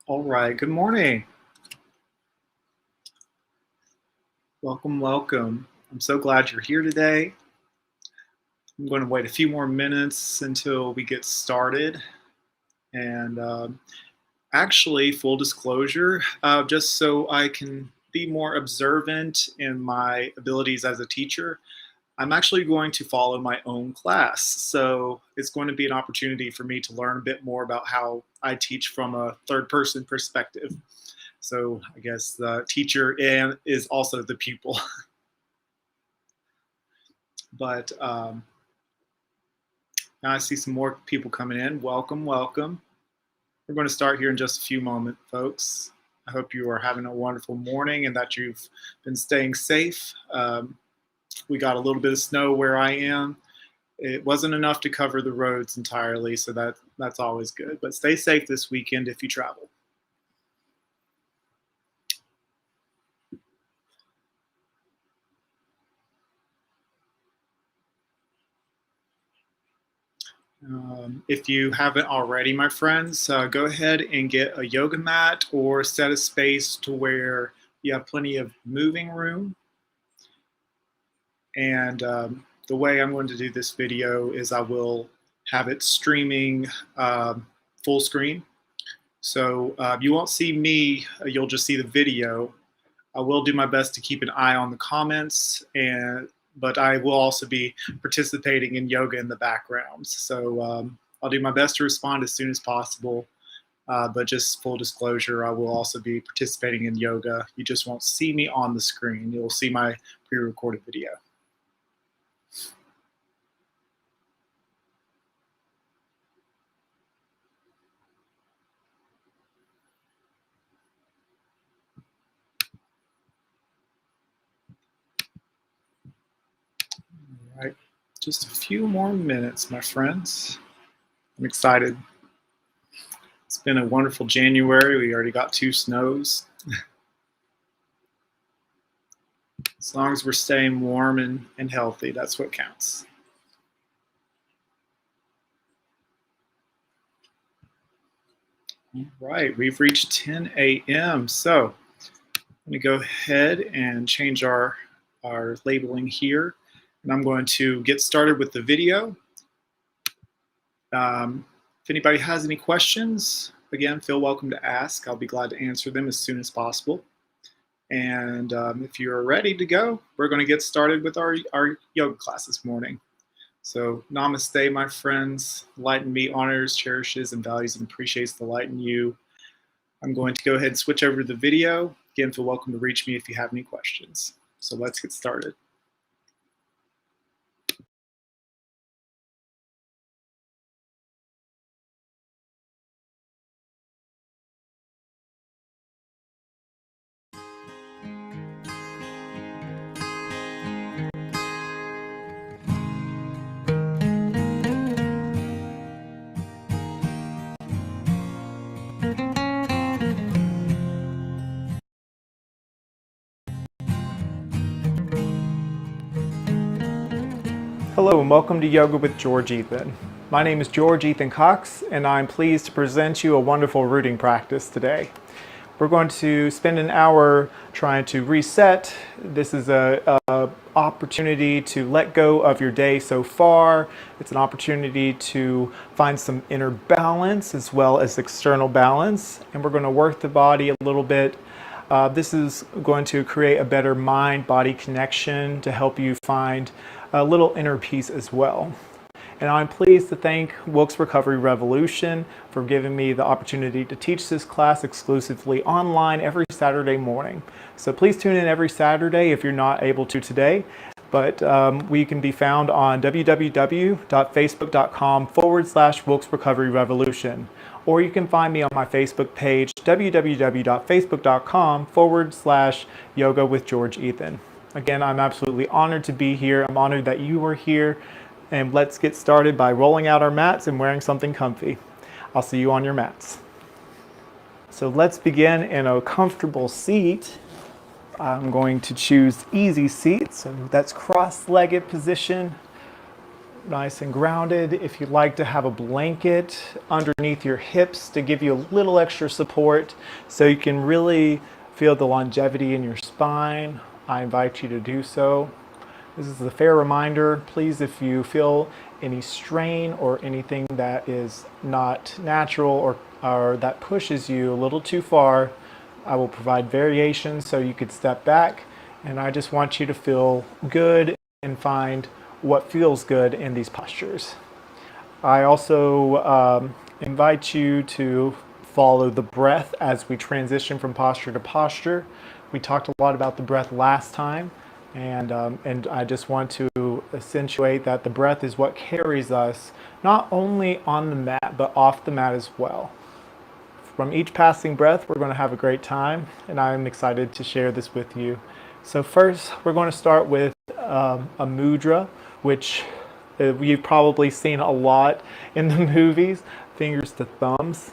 All right, good morning. Welcome, welcome. I'm so glad you're here today. I'm going to wait a few more minutes until we get started. And actually, full disclosure, just so I can be more observant in my abilities as a teacher, I'm actually going to follow my own class. So it's going to be an opportunity for me to learn a bit more about how I teach from a third person perspective. So I guess the teacher is also the pupil. But now I see some more people coming in. Welcome, welcome. We're going to start here in just a few moments, folks. I hope you are having a wonderful morning and that you've been staying safe. We got a little bit of snow where I am. It wasn't enough to cover the roads entirely, so that's always good. But stay safe this weekend if you travel. If you haven't already, my friends, go ahead and get a yoga mat or set a space to where you have plenty of moving room. And the way I'm going to do this video is I will have it streaming full screen. So you won't see me, you'll just see the video. I will do my best to keep an eye on the comments, but I will also be participating in yoga in the background. So I'll do my best to respond as soon as possible. But just full disclosure, I will also be participating in yoga. You just won't see me on the screen. You'll see my pre-recorded video. All right, just a few more minutes, my friends. I'm excited. It's been a wonderful January. We already got 2 snows. As long as we're staying warm and healthy, that's what counts. All right, we've reached 10 a.m. So I'm going to go ahead and change our labeling here. And I'm going to get started with the video. If anybody has any questions, again, feel welcome to ask. I'll be glad to answer them as soon as possible. And if you're ready to go, we're going to get started with our yoga class this morning. So namaste, my friends. Light in me honors, cherishes, and values and appreciates the light in you. I'm going to go ahead and switch over to the video. Again, feel welcome to reach me if you have any questions. So let's get started. Hello and welcome to Yoga with George Ethan. My name is George Ethan Cox and I'm pleased to present you a wonderful rooting practice today. We're going to spend an hour trying to reset. This is an opportunity to let go of your day so far. It's an opportunity to find some inner balance as well as external balance. And we're going to work the body a little bit. This is going to create a better mind-body connection to help you find a little inner peace as well. And I'm pleased to thank Wilkes Recovery Revolution for giving me the opportunity to teach this class exclusively online every Saturday morning. So please tune in every Saturday if you're not able to today. But we can be found on www.facebook.com/Wilkes Recovery Revolution. Or you can find me on my Facebook page, www.facebook.com/Yoga with George Ethan. Again, I'm absolutely honored to be here. I'm honored that you are here. And let's get started by rolling out our mats and wearing something comfy. I'll see you on your mats. So let's begin in a comfortable seat. I'm going to choose easy seat. So that's cross-legged position. nice and grounded. If you'd like to have a blanket underneath your hips to give you a little extra support so you can really feel the longevity in your spine, I invite you to do so. This is a fair reminder. Please, if you feel any strain or anything that is not natural or that pushes you a little too far, I will provide variations so you could step back. And I just want you to feel good and find what feels good in these postures. I also invite you to follow the breath as we transition from posture to posture. We talked a lot about the breath last time. And I just want to accentuate that the breath is what carries us, not only on the mat, but off the mat as well. From each passing breath, we're going to have a great time, and I'm excited to share this with you. So first, we're going to start with a mudra, which you've probably seen a lot in the movies, fingers to thumbs.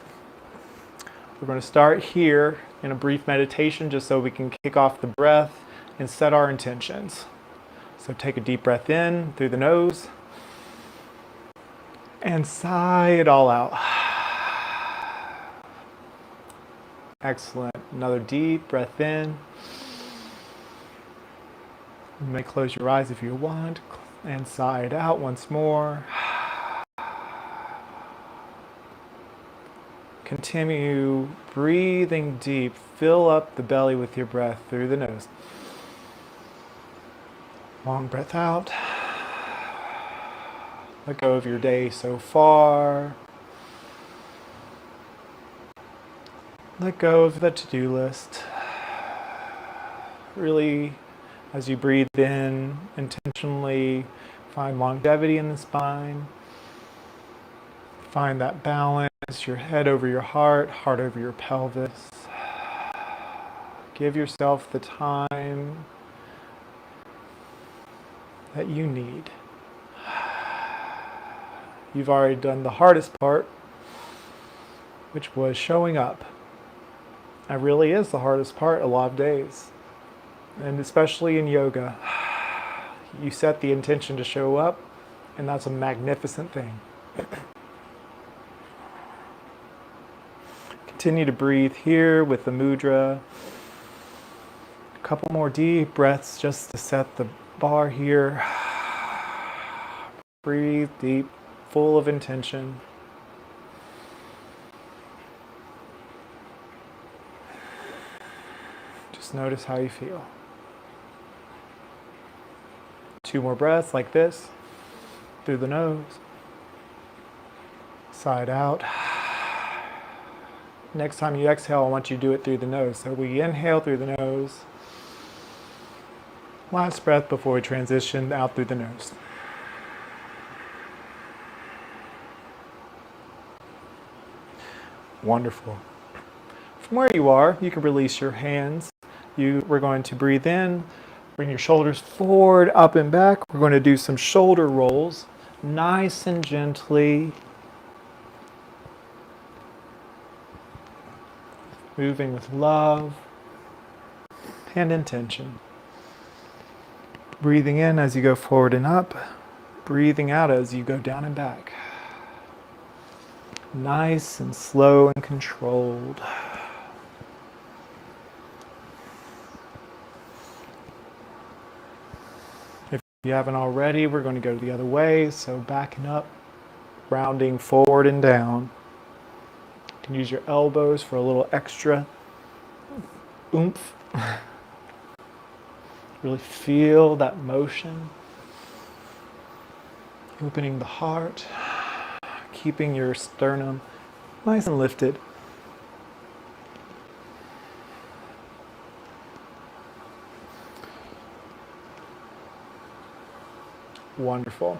We're going to start here in a brief meditation just so we can kick off the breath and set our intentions. So take a deep breath in through the nose and sigh it all out. Excellent. Another deep breath in. You may close your eyes if you want and sigh it out once more. Continue breathing deep. Fill up the belly with your breath through the nose. Long breath out. Let go of your day so far. Let go of the to-do list. Really, as you breathe in, intentionally find longevity in the spine. Find that balance, your head over your heart over your pelvis. Give yourself the time that you need. You've already done the hardest part, which was showing up. That really is the hardest part a lot of days. And especially in yoga, you set the intention to show up, and that's a magnificent thing. Continue to breathe here with the mudra. A couple more deep breaths just to set the bar here. Breathe deep, full of intention. Just notice how you feel. 2 more breaths like this, through the nose, side out. Next time you exhale, I want you to do it through the nose. So we inhale through the nose. Last breath before we transition out through the nose. Wonderful. From where you are, you can release your hands. We're going to breathe in, bring your shoulders forward, up and back. We're going to do some shoulder rolls, nice and gently. Moving with love and intention. Breathing in as you go forward and up. Breathing out as you go down and back. Nice and slow and controlled. If you haven't already, we're going to go the other way. So backing up, rounding forward and down. You can use your elbows for a little extra oomph. Really feel that motion. Opening the heart, keeping your sternum nice and lifted. Wonderful.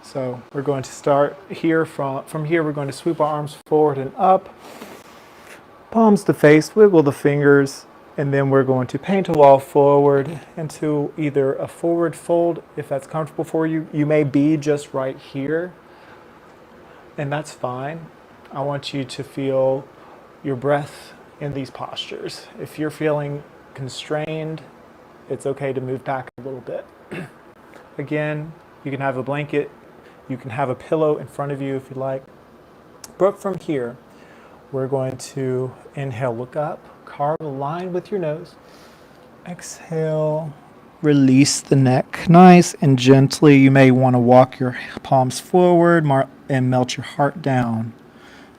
So we're going to start here. From here, we're going to swoop our arms forward and up. Palms to face, wiggle the fingers, and then we're going to paint a wall forward into either a forward fold, if that's comfortable for you. You may be just right here, and that's fine. I want you to feel your breath in these postures. If you're feeling constrained, it's okay to move back a little bit. Again, you can have a blanket You can have a pillow in front of you if you like. But from here, we're going to inhale, look up, carve a line with your nose. Exhale, release the neck. Nice and gently, you may want to walk your palms forward and melt your heart down.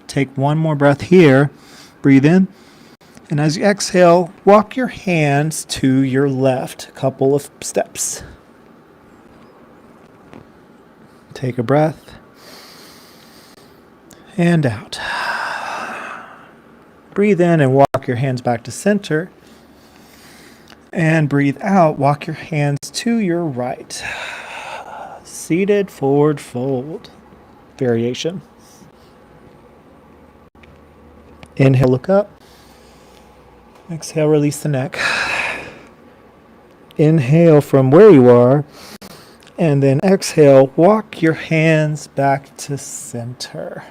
Take one more breath here. Breathe in. And as you exhale, walk your hands to your left, a couple of steps. Take a breath. And out. Breathe in and walk your hands back to center. And breathe out, walk your hands to your right. Seated forward fold variation. Inhale, look up. Exhale, release the neck. Inhale from where you are. And then exhale, walk your hands back to center.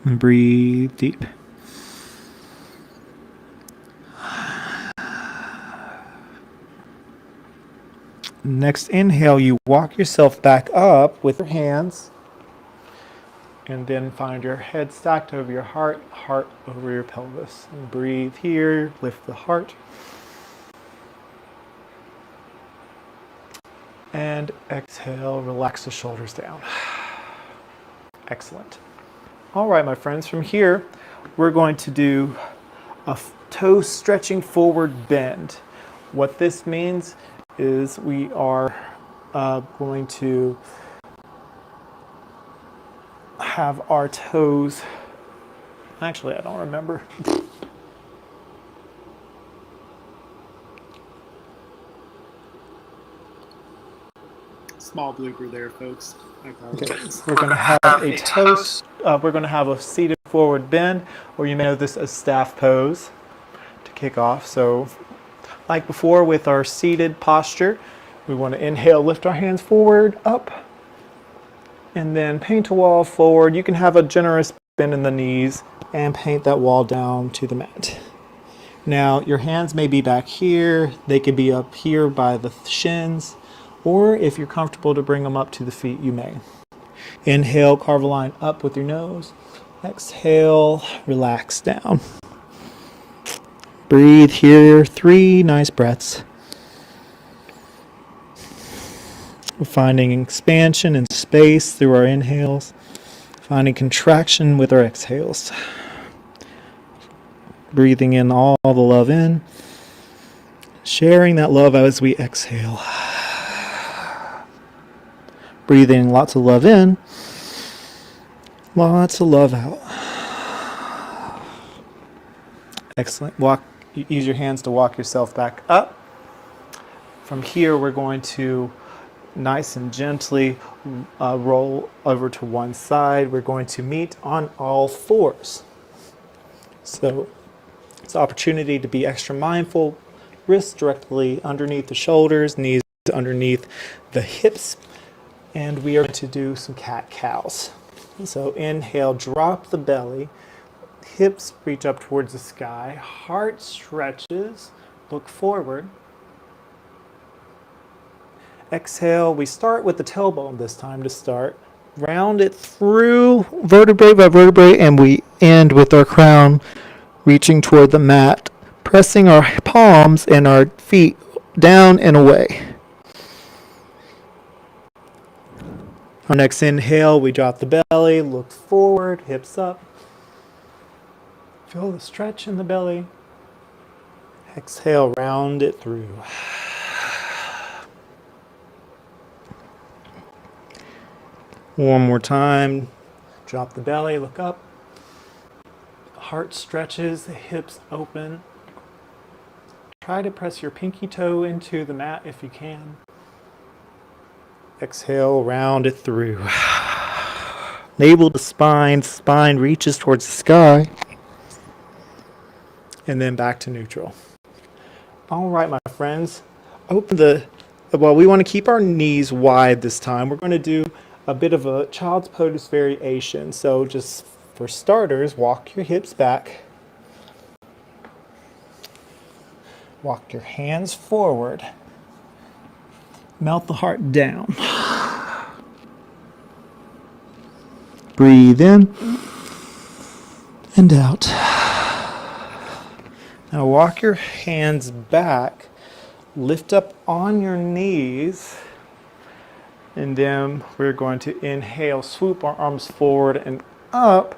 And breathe deep. Next inhale, you walk yourself back up with your hands. And then find your head stacked over your heart, heart over your pelvis. And breathe here, lift the heart. And exhale, relax the shoulders down. Excellent. All right, my friends, from here, we're going to do a toe stretching forward bend. What this means is we are going to have our toes, actually I don't remember. Small blooper there, folks. I apologize. Okay. We're going to have a toast. We're going to have a seated forward bend, or you may know this as staff pose to kick off. So like before with our seated posture, we want to inhale, lift our hands forward, up, and then paint a wall forward. You can have a generous bend in the knees and paint that wall down to the mat. Now your hands may be back here. They could be up here by the shins, or if you're comfortable to bring them up to the feet, you may. Inhale, carve a line up with your nose. Exhale, relax down. Breathe here, 3 nice breaths. We're finding expansion and space through our inhales, finding contraction with our exhales. Breathing in all the love in, sharing that love as we exhale. Breathing lots of love in, lots of love out. Excellent. Use your hands to walk yourself back up. From here, we're going to nice and gently roll over to one side. We're going to meet on all fours. So it's an opportunity to be extra mindful. Wrists directly underneath the shoulders, knees underneath the hips. And we are going to do some cat-cows. So inhale, drop the belly. Hips reach up towards the sky. Heart stretches. Look forward. Exhale, we start with the tailbone this time to start. Round it through vertebrae by vertebrae, and we end with our crown reaching toward the mat, pressing our palms and our feet down and away. Our next inhale, we drop the belly, look forward, hips up. Feel the stretch in the belly. Exhale, round it through. One more time. Drop the belly, look up. Heart stretches, the hips open. Try to press your pinky toe into the mat if you can. Exhale, round it through. Navel to spine, spine reaches towards the sky. And then back to neutral. All right, my friends. We want to keep our knees wide this time. We're going to do a bit of a child's pose variation. So just for starters, walk your hips back. Walk your hands forward. Melt the heart down. Breathe in and out. Now walk your hands back, lift up on your knees, and then we're going to inhale, swoop our arms forward and up,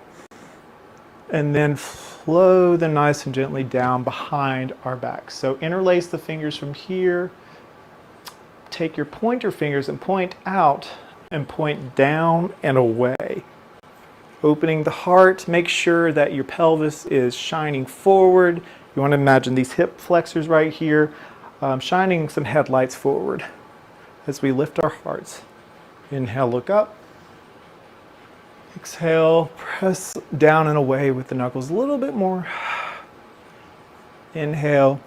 and then flow them nice and gently down behind our back. So interlace the fingers from here. Take your pointer fingers and point out and point down and away. Opening the heart, make sure that your pelvis is shining forward. You want to imagine these hip flexors right here, shining some headlights forward as we lift our hearts. Inhale, look up. Exhale, press down and away with the knuckles a little bit more. Inhale,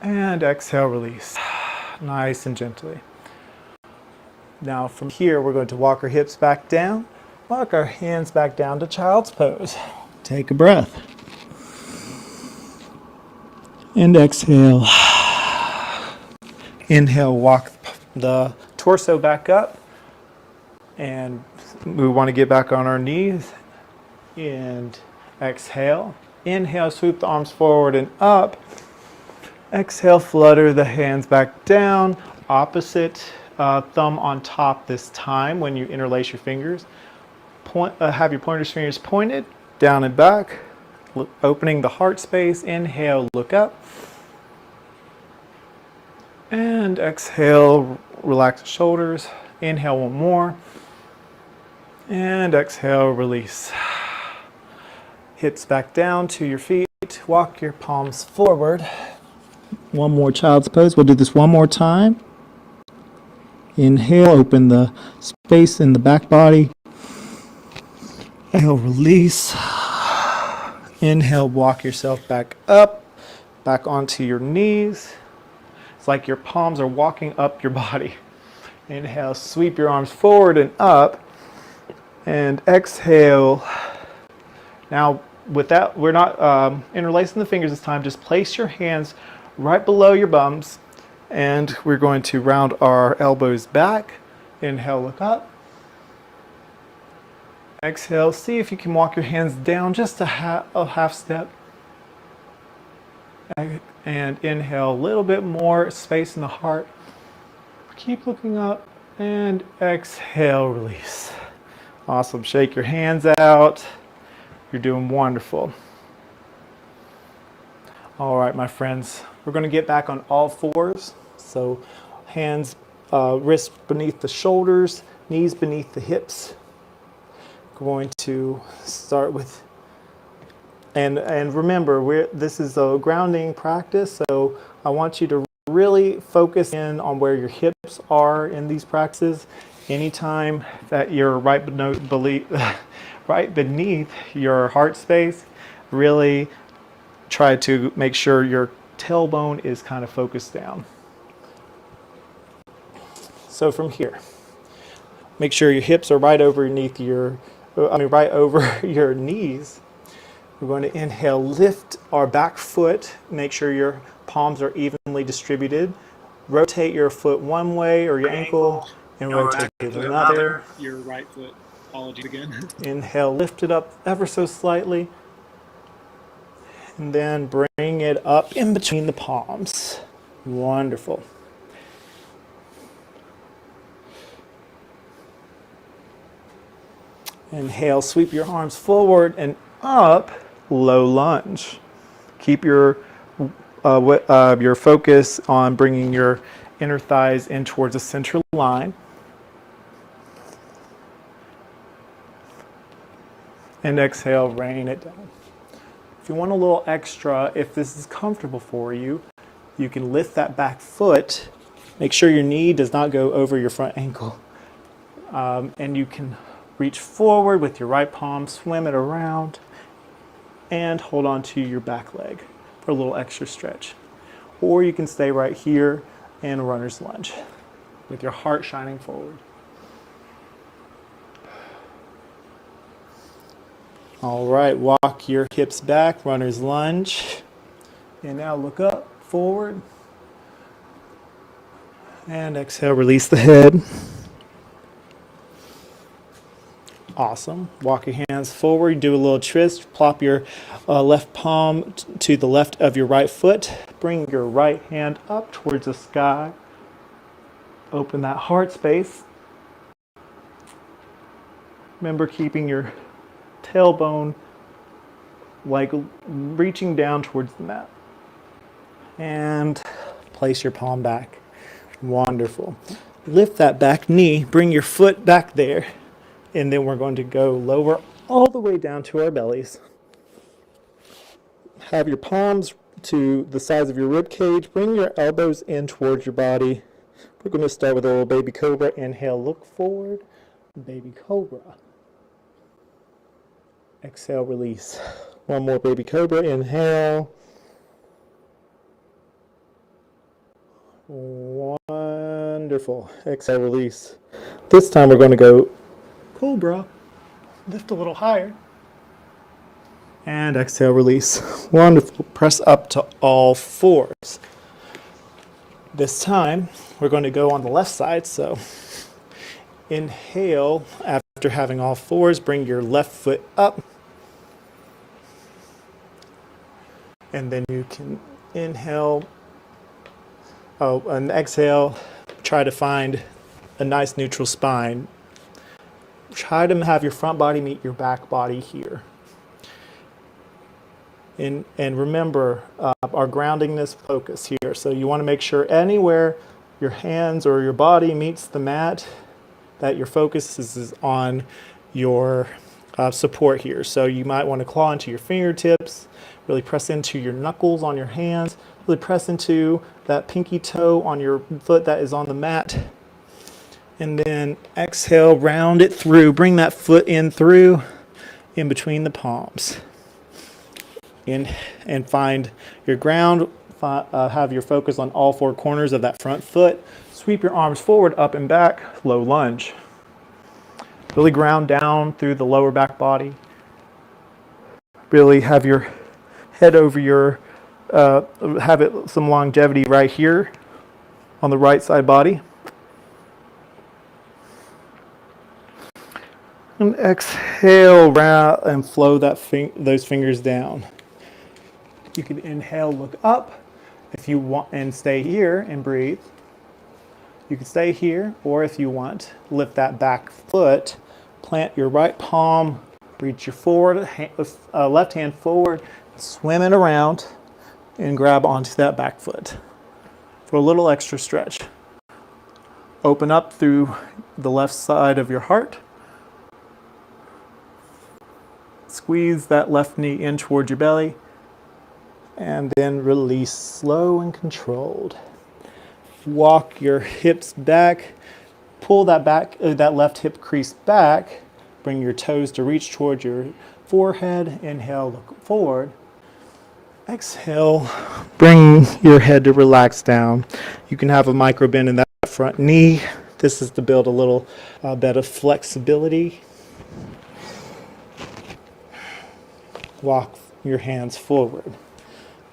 and exhale, release. Nice and gently. Now from here, we're going to walk our hips back down, walk our hands back down to child's pose. Take a breath. And exhale. Inhale, walk the torso back up. And we want to get back on our knees. And exhale. Inhale, swoop the arms forward and up. Exhale, flutter the hands back down. Opposite thumb on top this time when you interlace your fingers. Have your pointer fingers pointed down and back. Opening the heart space. Inhale, look up. And exhale, relax the shoulders. Inhale, one more. And exhale, release. Hips back down to your feet. Walk your palms forward. One more child's pose. We'll do this one more time. Inhale, open the space in the back body. Exhale, release. Inhale, walk yourself back up, back onto your knees. It's like your palms are walking up your body. Inhale, sweep your arms forward and up. And exhale. Now, with that, we're not interlacing the fingers this time. Just place your hands right below your bums. And we're going to round our elbows back. Inhale, look up. Exhale, see if you can walk your hands down just a half step. And inhale, a little bit more space in the heart. Keep looking up. And exhale, release. Awesome. Shake your hands out. You're doing wonderful. All right, my friends. We're going to get back on all fours. So hands, wrists beneath the shoulders, knees beneath the hips. Going to start with, and remember, this is a grounding practice, so I want you to really focus in on where your hips are in these practices. Anytime that you're right beneath your heart space, really try to make sure your tailbone is kind of focused down. So from here, make sure your hips are right over your knees. We're going to inhale, lift our back foot, make sure your palms are evenly distributed. Rotate your foot one way or your ankle and rotate it another. Your right foot. Apologies again. Inhale, lift it up ever so slightly. And then bring it up in between the palms. Wonderful. Inhale, sweep your arms forward and up, low lunge. Keep your focus on bringing your inner thighs in towards the center line. And exhale, rain it down. If you want a little extra, if this is comfortable for you, you can lift that back foot. Make sure your knee does not go over your front ankle. And you can reach forward with your right palm, swim it around, and hold on to your back leg for a little extra stretch. Or you can stay right here in runner's lunge with your heart shining forward. All right, walk your hips back, runner's lunge. And now look up, forward. And exhale, release the head. Awesome. Walk your hands forward, do a little twist, plop your left palm to the left of your right foot. Bring your right hand up towards the sky. Open that heart space. Remember keeping your tailbone like reaching down towards the mat. And place your palm back. Wonderful. Lift that back knee, bring your foot back there, and then we're going to go lower all the way down to our bellies. Have your palms to the sides of your rib cage. Bring your elbows in towards your body. We're going to start with a little baby cobra. Inhale, look forward. Baby cobra. Exhale, release. One more baby cobra. Inhale. Wonderful. Exhale, release. This time we're going to go cobra. Lift a little higher. And exhale, release. Wonderful. Press up to all fours. This time we're going to go on the left side. So inhale after having all fours. Bring your left foot up. And then you can inhale. And exhale, try to find a nice neutral spine. Try to have your front body meet your back body here. And remember our groundingness focus here. So you want to make sure anywhere your hands or your body meets the mat, that your focus is on your support here. So you might want to claw into your fingertips, really press into your knuckles on your hands, really press into that pinky toe on your foot that is on the mat. And then exhale, round it through. Bring that foot in through, in between the palms. In and find your ground. Have your focus on all four corners of that front foot. Sweep your arms forward, up and back, low lunge. Really ground down through the lower back body. Really have your head over your, have it some longevity right here on the right side body. And exhale, round and flow those fingers down. You can inhale, look up if you want, and stay here and breathe. You can stay here, or if you want, lift that back foot, plant your right palm, reach your forward, left hand forward, swim it around, and grab onto that back foot for a little extra stretch. Open up through the left side of your heart. Squeeze that left knee in towards your belly, and then release slow and controlled. Walk your hips back, pull that left hip crease back, bring your toes to reach towards your forehead. Inhale, look forward. Exhale, bring your head to relax down. You can have a micro bend in that front knee. This is to build a little bit of flexibility. Walk your hands forward.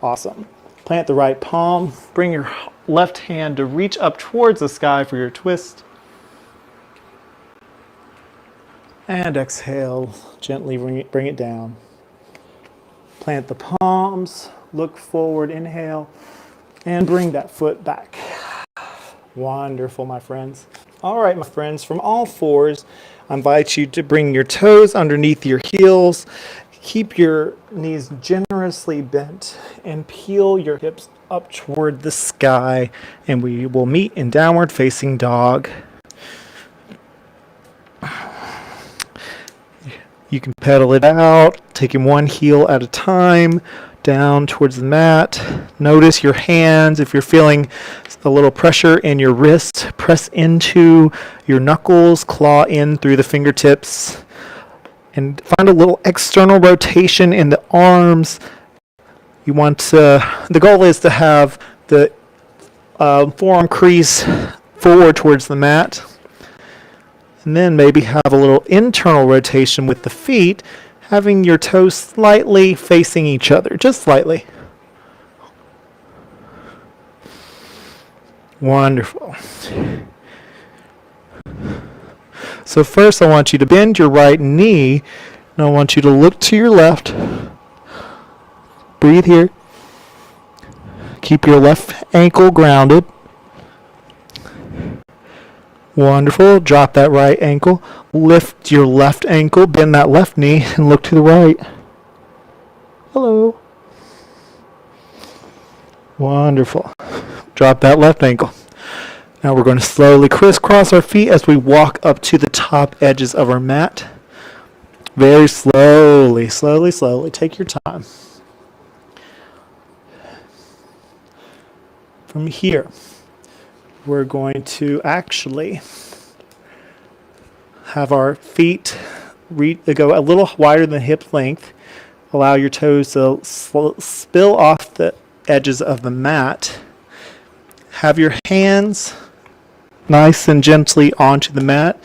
Awesome. Plant the right palm. Bring your left hand to reach up towards the sky for your twist. And exhale, gently bring it down. Plant the palms, look forward, inhale, and bring that foot back. Wonderful, my friends. All right, my friends, from all fours, I invite you to bring your toes underneath your heels. Keep your knees generously bent and peel your hips up toward the sky, and we will meet in downward facing dog. You can pedal it out, taking one heel at a time, down towards the mat. Notice your hands. If you're feeling a little pressure in your wrist, press into your knuckles, claw in through the fingertips. And find a little external rotation in the arms. You want the goal is to have the forearm crease forward towards the mat. And then maybe have a little internal rotation with the feet, having your toes slightly facing each other, just slightly. Wonderful. So first I want you to bend your right knee, and I want you to look to your left. Breathe here. Keep your left ankle grounded. Wonderful. Drop that right ankle. Lift your left ankle, bend that left knee, and look to the right. Hello. Wonderful. Drop that left ankle. Now we're going to slowly crisscross our feet as we walk up to the top edges of our mat. Very slowly, slowly, slowly. Take your time. From here, we're going to actually have our feet go a little wider than hip length. Allow your toes to spill off the edges of the mat. Have your hands nice and gently onto the mat.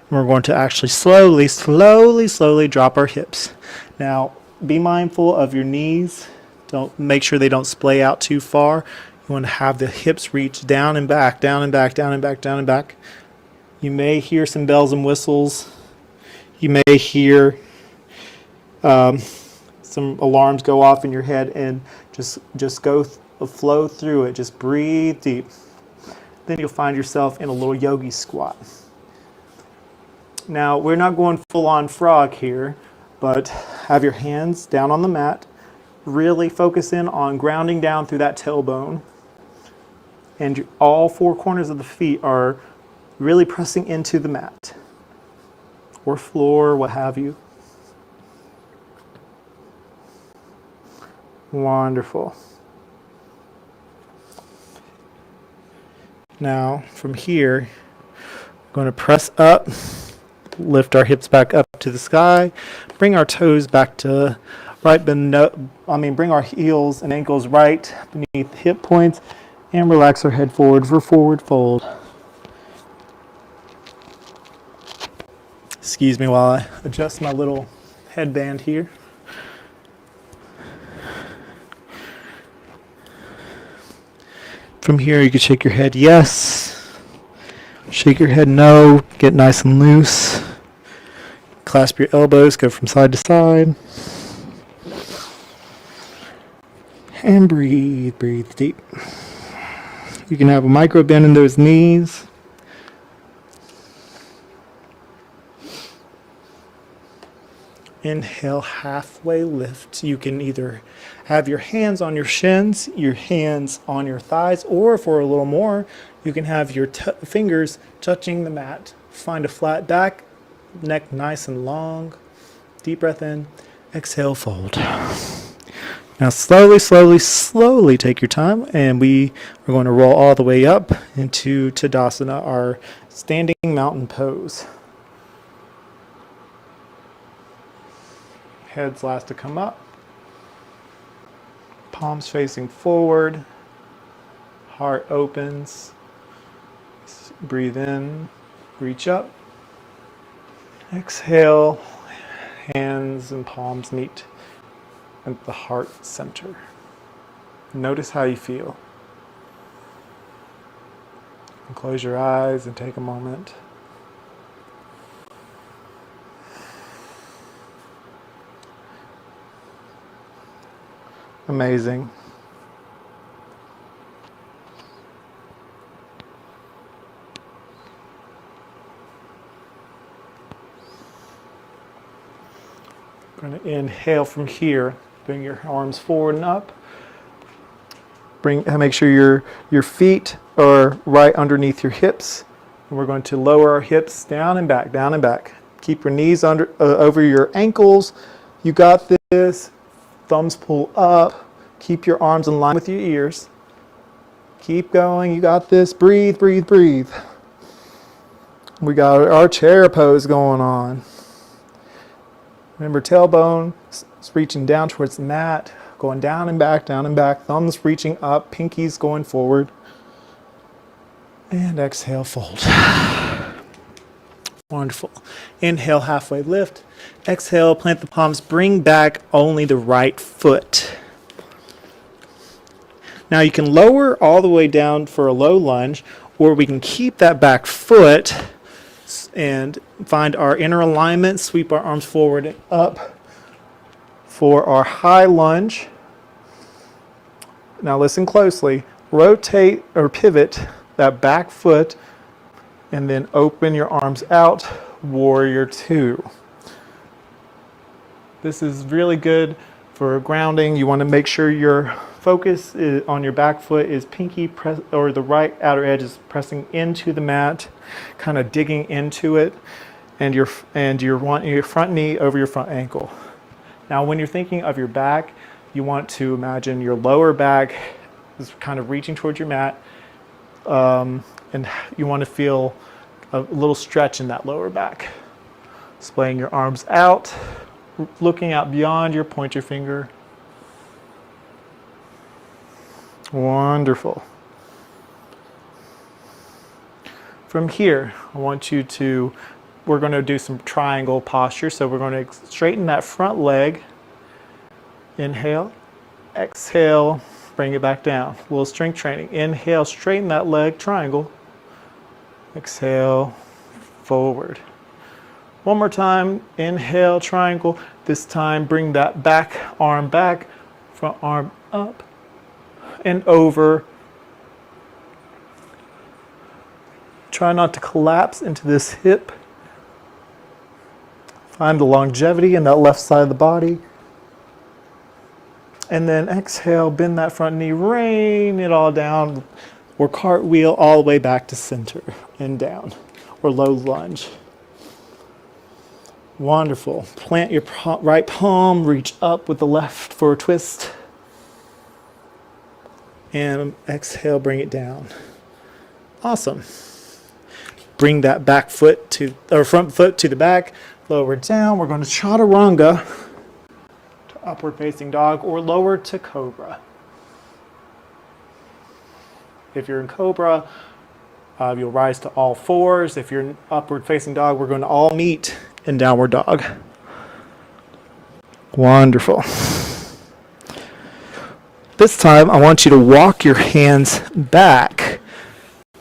And we're going to actually slowly, slowly, slowly drop our hips. Now, be mindful of your knees. Don't make sure they don't splay out too far. You want to have the hips reach down and back, down and back, down and back, down and back. You may hear some bells and whistles. You may hear some alarms go off in your head, and just flow through it. Just breathe deep. Then you'll find yourself in a little yogi squat. Now, we're not going full-on frog here, but have your hands down on the mat. Really focus in on grounding down through that tailbone. And all four corners of the feet are really pressing into the mat or floor, what have you. Wonderful. Now, from here, we're going to press up, lift our hips back up to the sky, bring our toes back to bring our heels and ankles right beneath hip points, and relax our head forward for forward fold. Excuse me while I adjust my little headband here. From here, you can shake your head yes, shake your head no, get nice and loose. Clasp your elbows, go from side to side. And breathe, breathe deep. You can have a micro bend in those knees. Inhale, halfway lift. You can either have your hands on your shins, your hands on your thighs, or for a little more, you can have your fingers touching the mat. Find a flat back, neck nice and long. Deep breath in, exhale, fold. Now slowly, slowly, slowly take your time, and we are going to roll all the way up into Tadasana, our standing mountain pose. Head's last to come up. Palms facing forward. Heart opens. Breathe in, reach up. Exhale, hands and palms meet at the heart center. Notice how you feel. And close your eyes and take a moment. Amazing. Going to inhale from here. Bring your arms forward and up. Make sure your feet are right underneath your hips. And we're going to lower our hips down and back, down and back. Keep your knees over your ankles. You got this. Thumbs pull up. Keep your arms in line with your ears. Keep going. You got this. Breathe, breathe, breathe. We got our chair pose going on. Remember, tailbone is reaching down towards the mat, going down and back, thumbs reaching up, pinkies going forward. And exhale, fold. Wonderful. Inhale, halfway lift. Exhale, plant the palms, bring back only the right foot. Now you can lower all the way down for a low lunge, or we can keep that back foot And find our inner alignment, sweep our arms forward and up for our high lunge. Now listen closely. Rotate or pivot that back foot and then open your arms out, warrior two. This is really good for grounding. You want to make sure your focus on your back foot is pinky or the right outer edge is pressing into the mat, kind of digging into it, and your front knee over your front ankle. Now when you're thinking of your back, you want to imagine your lower back is kind of reaching towards your mat, and you want to feel a little stretch in that lower back. Splaying your arms out, looking out beyond your pointer finger. Wonderful. From here, we're going to do some triangle posture. So we're going to straighten that front leg. Inhale, exhale, bring it back down. A little strength training. Inhale, straighten that leg, triangle. Exhale, forward. One more time, inhale, triangle. This time, bring that back, front arm up and over. Try not to collapse into this hip. Find the longevity in that left side of the body. And then exhale, bend that front knee, rain it all down, or cartwheel all the way back to center and down, or low lunge. Wonderful. Plant your right palm, reach up with the left for a twist. And exhale, bring it down. Awesome. Bring that front foot to the back, lower down. We're going to chaturanga to upward facing dog or lower to cobra. If you're in cobra, you'll rise to all fours. If you're in upward facing dog, we're going to all meet in downward dog. Wonderful. This time, I want you to walk your hands back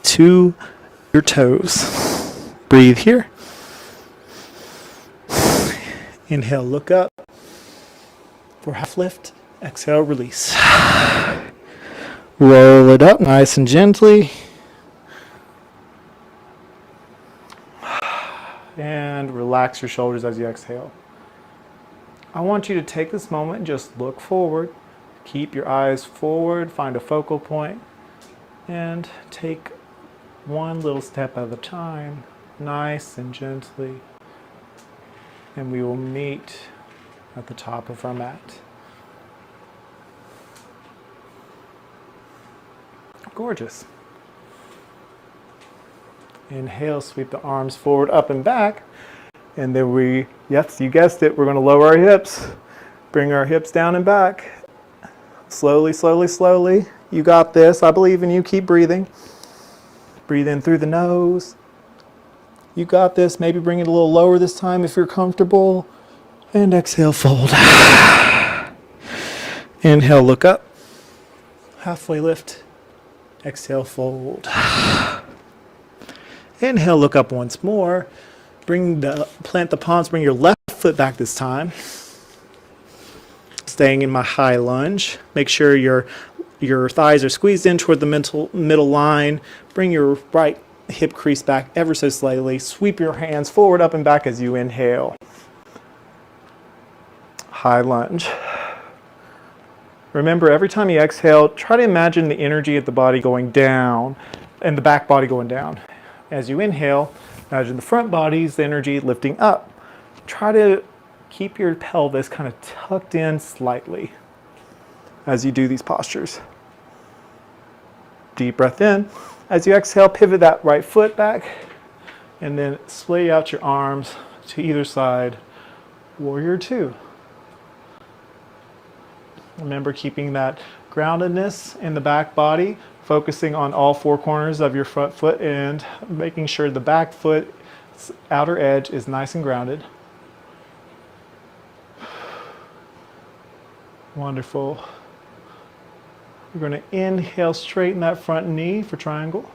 to your toes. Breathe here. Inhale, look up for half lift. Exhale, release. Roll it up nice and gently. And relax your shoulders as you exhale. I want you to take this moment and just look forward. Keep your eyes forward, find a focal point, and take one little step at a time, nice and gently. And we will meet at the top of our mat. Gorgeous. Inhale, sweep the arms forward, up and back. And then yes, you guessed it, we're going to lower our hips. Bring our hips down and back. Slowly, slowly, slowly. You got this. I believe in you. Keep breathing. Breathe in through the nose. You got this. Maybe bring it a little lower this time if you're comfortable. And exhale, fold. Inhale, look up. Halfway lift. Exhale, fold. Inhale, look up once more. Plant the palms. Bring your left foot back this time. Staying in my high lunge. Make sure your thighs are squeezed in toward the middle line. Bring your right hip crease back ever so slightly. Sweep your hands forward, up and back as you inhale. High lunge. Remember, every time you exhale, try to imagine the energy of the body going down and the back body going down. As you inhale, imagine the front body's energy lifting up. Try to keep your pelvis kind of tucked in slightly as you do these postures. Deep breath in. As you exhale, pivot that right foot back and then splay out your arms to either side. Warrior two. Remember keeping that groundedness in the back body, focusing on all four corners of your front foot and making sure the back foot's outer edge is nice and grounded. Wonderful. We're going to inhale, straighten that front knee for triangle.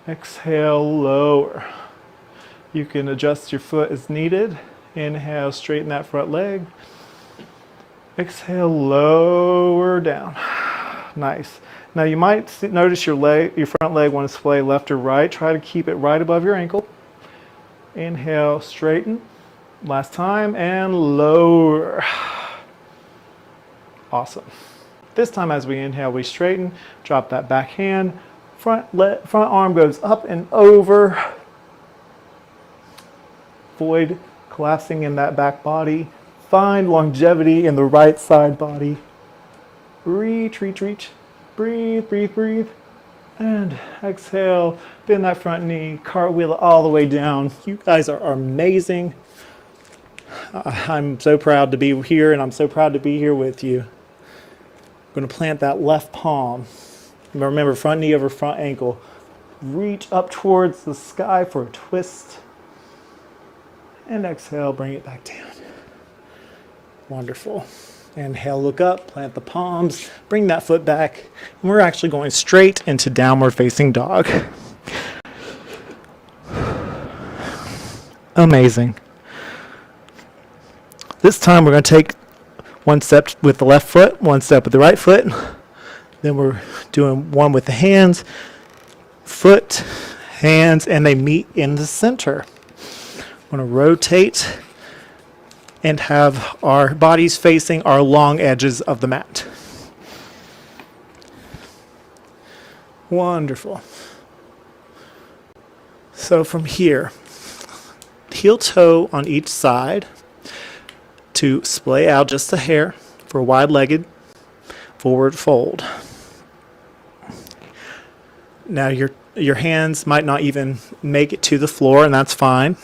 Exhale, lower. You can adjust your foot as needed. Inhale, straighten that front leg. Exhale, lower down. Nice. Now you might notice your front leg want to sway left or right. Try to keep it right above your ankle. Inhale, straighten. Last time, and lower. Awesome. This time as we inhale, we straighten, drop that back hand. Front arm goes up and over. Avoid collapsing in that back body. Find longevity in the right side body. Reach, reach, reach. Breathe, breathe, breathe. And exhale, bend that front knee, cartwheel it all the way down. You guys are amazing. I'm so proud to be here, and I'm so proud to be here with you. I'm going to plant that left palm. Remember, front knee over front ankle. Reach up towards the sky for a twist. And exhale, bring it back down. Wonderful. Inhale, look up, plant the palms, bring that foot back. And we're actually going straight into downward facing dog. Amazing. This time we're going to take one step with the left foot, one step with the right foot. Then we're doing one with the hands, foot, hands, and they meet in the center. I'm going to rotate and have our bodies facing our long edges of the mat. Wonderful. So from here, heel toe on each side to splay out just a hair for a wide-legged forward fold. Now your hands might not even make it to the floor, and that's fine.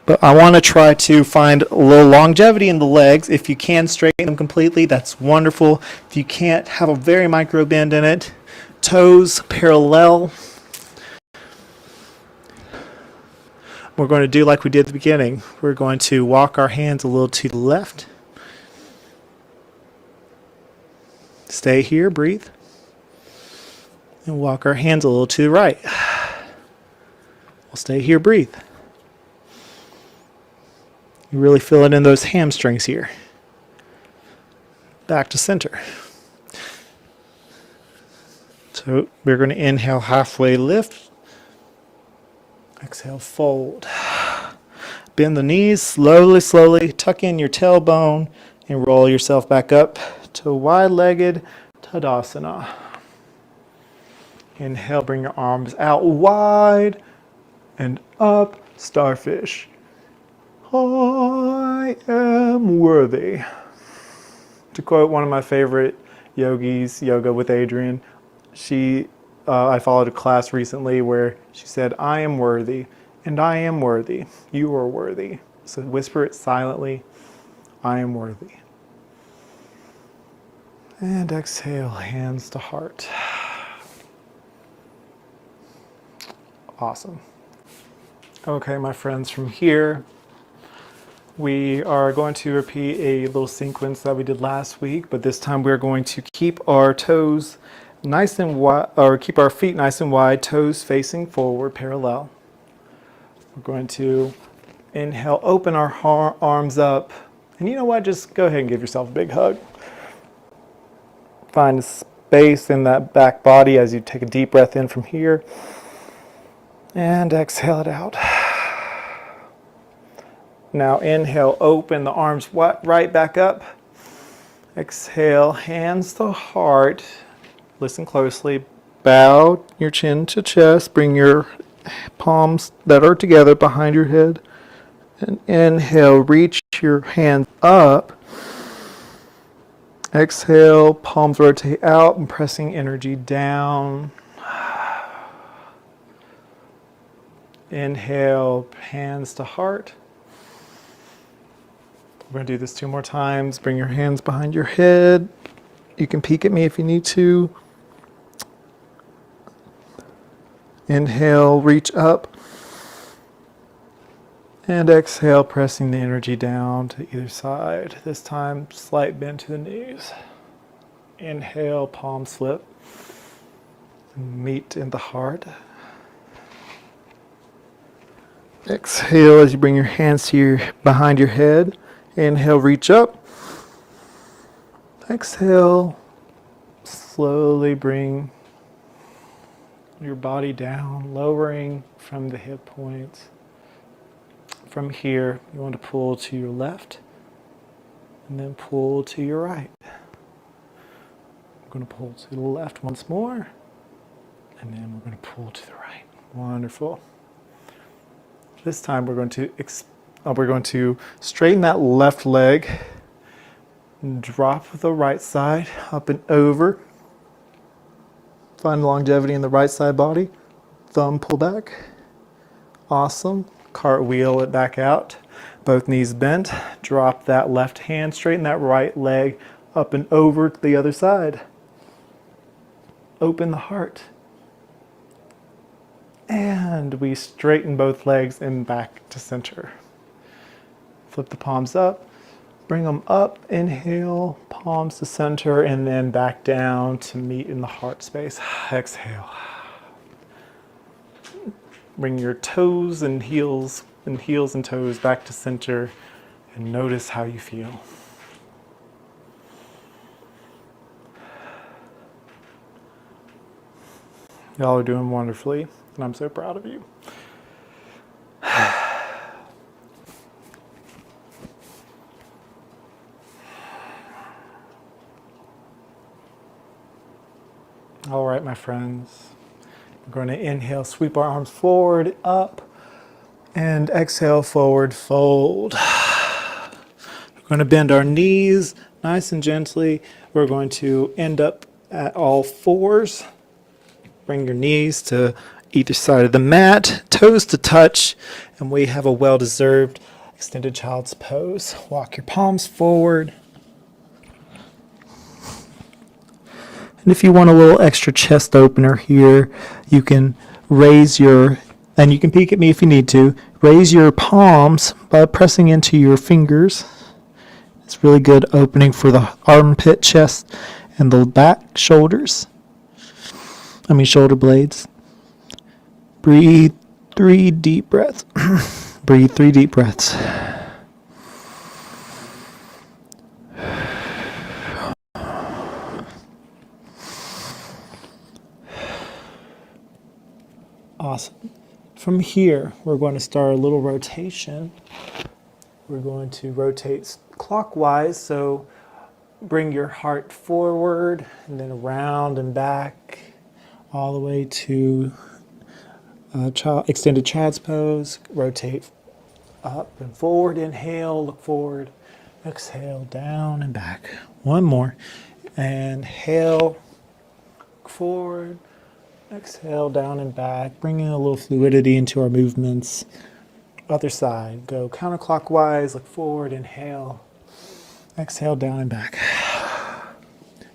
But I want to try to find a little longevity in the legs. If you can straighten them completely, that's wonderful. If you can't, have a very micro bend in it. Toes parallel. We're going to do like we did at the beginning. We're going to walk our hands a little to the left. Stay here, breathe. And walk our hands a little to the right. We'll stay here, breathe. You really feel it in those hamstrings here. Back to center. So we're going to inhale, halfway lift. Exhale, fold. Bend the knees, slowly, slowly. Tuck in your tailbone and roll yourself back up to wide-legged Tadasana. Inhale, bring your arms out wide and up, starfish. I am worthy. To quote one of my favorite yogis, Yoga with Adriene, I followed a class recently where she said, I am worthy, and I am worthy. You are worthy. So whisper it silently, I am worthy. And exhale, hands to heart. Awesome. Okay, my friends, from here, we are going to repeat a little sequence that we did last week, but this time we're going to keep our toes nice and wide, or keep our feet nice and wide, toes facing forward, parallel. We're going to inhale, open our arms up, and you know what? Just go ahead and give yourself a big hug. Find a space in that back body as you take a deep breath in from here, and exhale it out. Now inhale, open the arms right back up. Exhale, hands to heart. Listen closely. Bow your chin to chest. Bring your palms that are together behind your head. And inhale, reach your hands up. Exhale, palms rotate out and pressing energy down. Inhale, hands to heart. We're going to do this 2 more times. Bring your hands behind your head. You can peek at me if you need to. Inhale, reach up. And exhale, pressing the energy down to either side. This time, slight bend to the knees. Inhale, palms flip. Meet in the heart. Exhale as you bring your hands to behind your head. Inhale, reach up. Exhale, slowly bring your body down, lowering from the hip points. From here, you want to pull to your left and then pull to your right. We're going to pull to the left once more, and then we're going to pull to the right. Wonderful. This time we're going to straighten that left leg and drop the right side up and over. Find longevity in the right side body. Thumb pull back. Awesome. Cartwheel it back out. Both knees bent. Drop that left hand, straighten that right leg up and over to the other side. Open the heart. And we straighten both legs and back to center. Flip the palms up. Bring them up. Inhale, palms to center, and then back down to meet in the heart space. Exhale. Bring your toes and heels and toes back to center and notice how you feel. Y'all are doing wonderfully, and I'm so proud of you. All right, my friends. We're going to inhale, sweep our arms forward, up, and exhale, forward, fold. We're going to bend our knees nice and gently. We're going to end up at all fours. Bring your knees to either side of the mat, toes to touch, and we have a well-deserved extended child's pose. Walk your palms forward. And if you want a little extra chest opener here, you can raise your, and you can peek at me if you need to, raise your palms by pressing into your fingers. It's really good opening for the armpit, chest, and the back, shoulder blades. Breathe 3 deep breaths. Breathe 3 deep breaths. Awesome. From here, we're going to start a little rotation. We're going to rotate clockwise, so bring your heart forward and then around and back all the way to extended child's pose. Rotate up and forward. Inhale, look forward. Exhale, down and back. One more. Inhale, look forward. Exhale, down and back, bringing a little fluidity into our movements. Other side, go counterclockwise, look forward, inhale. Exhale, down and back.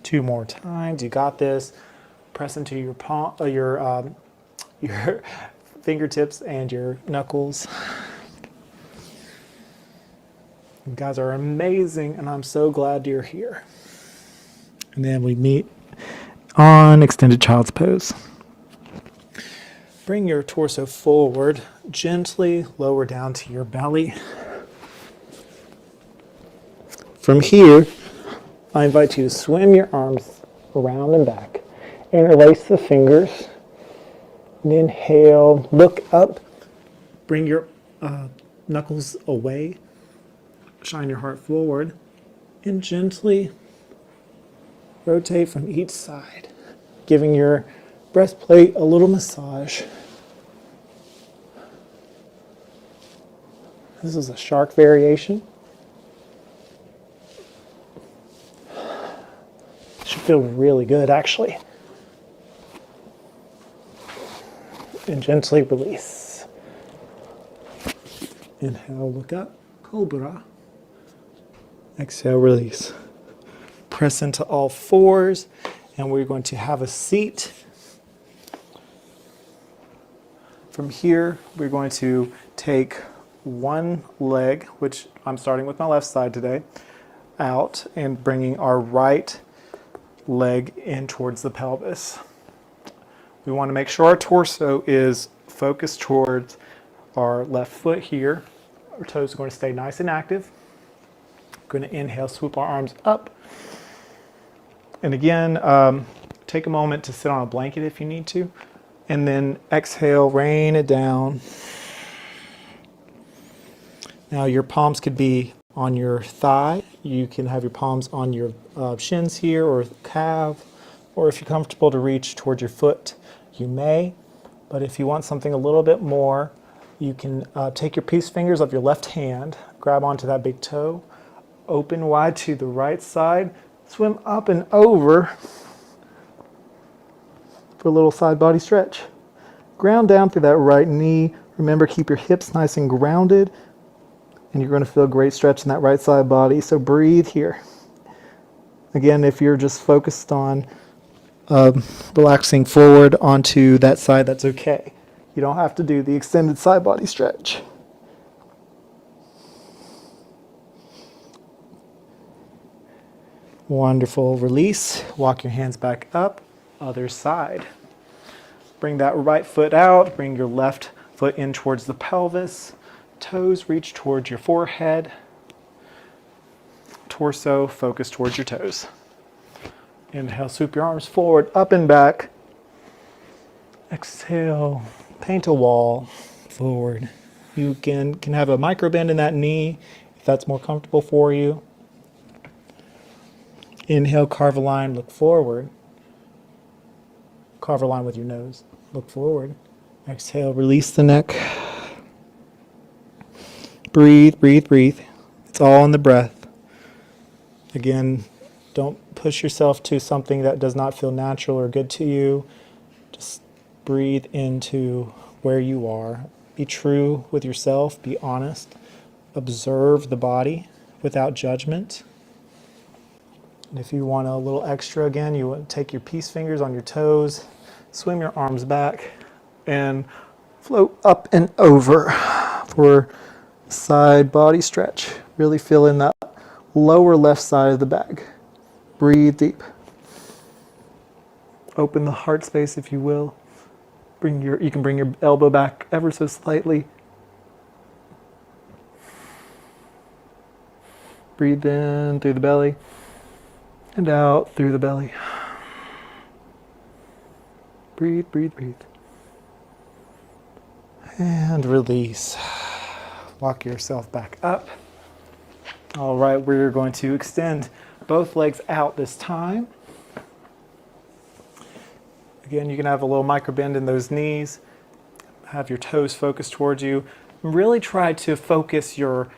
2 more times, you got this. Press into your your fingertips and your knuckles. You guys are amazing, and I'm so glad you're here. And then we meet on extended child's pose. Bring your torso forward, gently lower down to your belly. From here, I invite you to swim your arms around and back. Interlace the fingers. Inhale, look up. Bring your knuckles away. Shine your heart forward. And gently rotate from each side, giving your breastplate a little massage. This is a shark variation. Should feel really good, actually. And gently release. Inhale, look up, cobra. Exhale, release. Press into all fours, and we're going to have a seat. From here, we're going to take one leg, which I'm starting with my left side today, out and bringing our right leg in towards the pelvis. We want to make sure our torso is focused towards our left foot here. Our toes are going to stay nice and active. Going to inhale, swoop our arms up. And again, take a moment to sit on a blanket if you need to. And then exhale, rain it down. Now your palms could be on your thigh. You can have your palms on your shins here or calf. Or if you're comfortable to reach towards your foot, you may. But if you want something a little bit more, you can take your peace fingers of your left hand, grab onto that big toe, open wide to the right side, swim up and over for a little side body stretch. Ground down through that right knee. Remember, keep your hips nice and grounded, and you're going to feel a great stretch in that right side body. So breathe here. Again, if you're just focused on relaxing forward onto that side, that's okay. You don't have to do the extended side body stretch. Wonderful. Release. Walk your hands back up. Other side. Bring that right foot out. Bring your left foot in towards the pelvis. Toes reach towards your forehead. Torso focus towards your toes. Inhale, swoop your arms forward, up and back. Exhale, paint a wall forward. You can have a micro bend in that knee if that's more comfortable for you. Inhale, carve a line, look forward. Carve a line with your nose, look forward. Exhale, release the neck. Breathe, breathe, breathe. It's all in the breath. Again, don't push yourself to something that does not feel natural or good to you. Just breathe into where you are. Be true with yourself. Be honest. Observe the body without judgment. And if you want a little extra, again, you want to take your peace fingers on your toes, swim your arms back, and float up and over for side body stretch. Really feel in that lower left side of the back. Breathe deep. Open the heart space if you will. You can bring your elbow back ever so slightly. Breathe in through the belly and out through the belly. Breathe, breathe, breathe. And release. Walk yourself back up. All right, we're going to extend both legs out this time. Again, you can have a little micro bend in those knees. Have your toes focused towards you. Really try to focus your